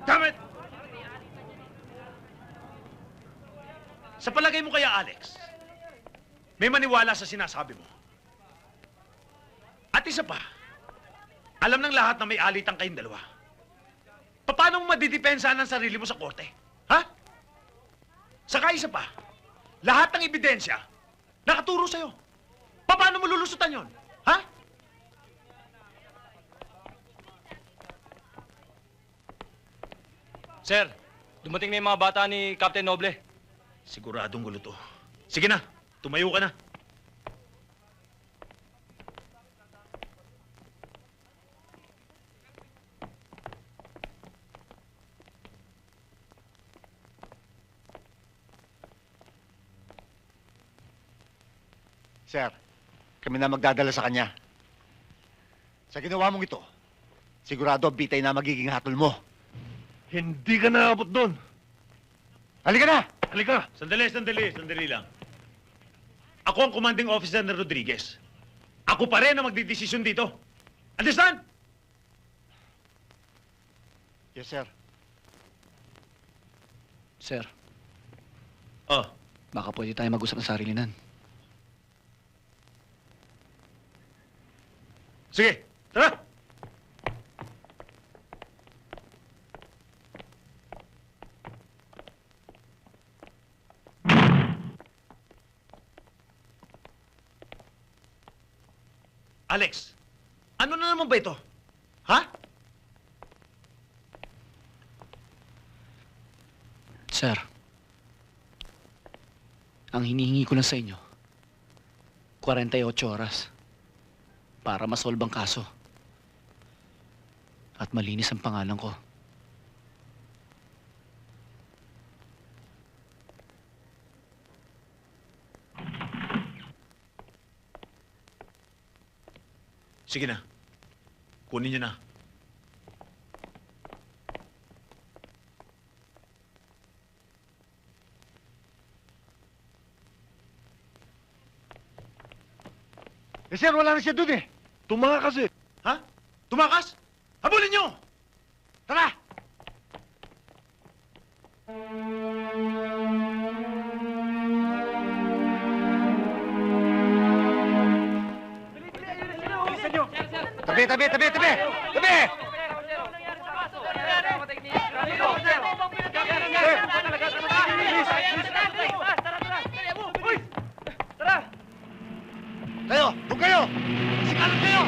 Damn it! Sa palagay mo kaya, Alex, may maniwala sa sinasabi mo. At isa pa, alam ng lahat na may alitan kayong dalawa. Paano mo madidepensahan ang sarili mo sa korte? Ha? Saka isa pa, lahat ng ebidensya nakaturo sa'yo. Paano mo lulusutan yon? Ha? Sir, dumating na yung mga bata ni Captain Noble. Siguradong gulo to. Sige na, tumayo ka na. Sir, kami na magdadala sa kanya. Sa ginawa mong ito, sigurado bitay na magiging hatol mo. Hindi ka naabot doon. Halika na! Halika! Sandali lang. Ako ang commanding officer ng Rodriguez. Ako pa rin ang magdidesisyon dito. Understand? Yes, sir. Sir, Oh, baka pwede tayo mag-usap ng sarilinan. sige. Tara! Alex, ano na naman ba ito? Ha? Sir, ang hinihingi ko lang sa inyo, 48 oras para masolve ang kaso. At malinis ang pangalan ko. Sige na. Kunin niyo na. Eh, sir, wala na siya dun eh. Tumakas eh. Ha? Tumakas? Habulin niyo! Tara! Tabi! Tabi! Kayo! Doon kayo! Sikalan kayo!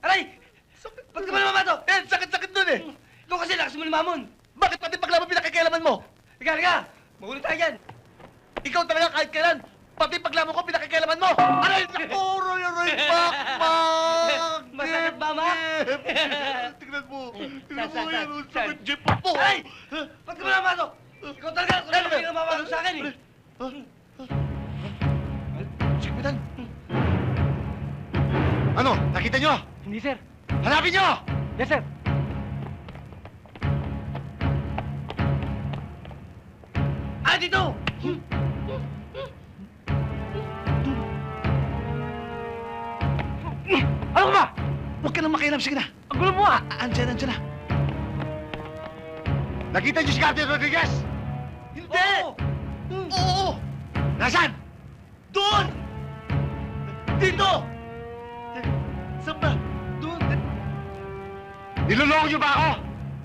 Aray! Ba't ka ba namamatog? Sakit-sakit dun eh! Ikaw kasi lakas mo lumamon! Bakit pati paglaban pinakakialaman mo? Halika! Magulo tayo dyan! Ikaw talaga kahit kailan, pati paglaban ko pinakakialaman mo! Aray! Nakuro yung pakpak! Masakit ba, ma? Tignan mo! Tignan mo Saan? yan! Ang Saan? sakit jeep po! Aray! Ba't ka ba namamatog? Ikaw talaga! Kung ano yung namamatog sa akin eh! Sikmitan! Ano? Nakita nyo? Hindi, sir. Hanapin nyo! Yes, sir. Ah, dito! Ano ba? Huwag ka nang makialam. Sige na. Ang gulo mo ah! Andiyan na. Nakita niyo si Captain Rodriguez? Hindi! Oo! Nasaan? Doon! Dito! Saan ba? Doon! Niloloko niyo ba ako?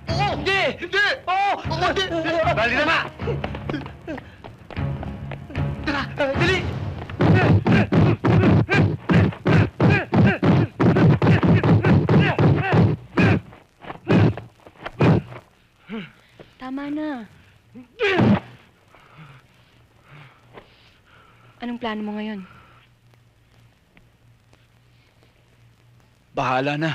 Oo! Hindi! Hindi! Oo! Hindi! Dali na nga! Tara! Dali! Tama na. Anong plano mo ngayon? Bahala na.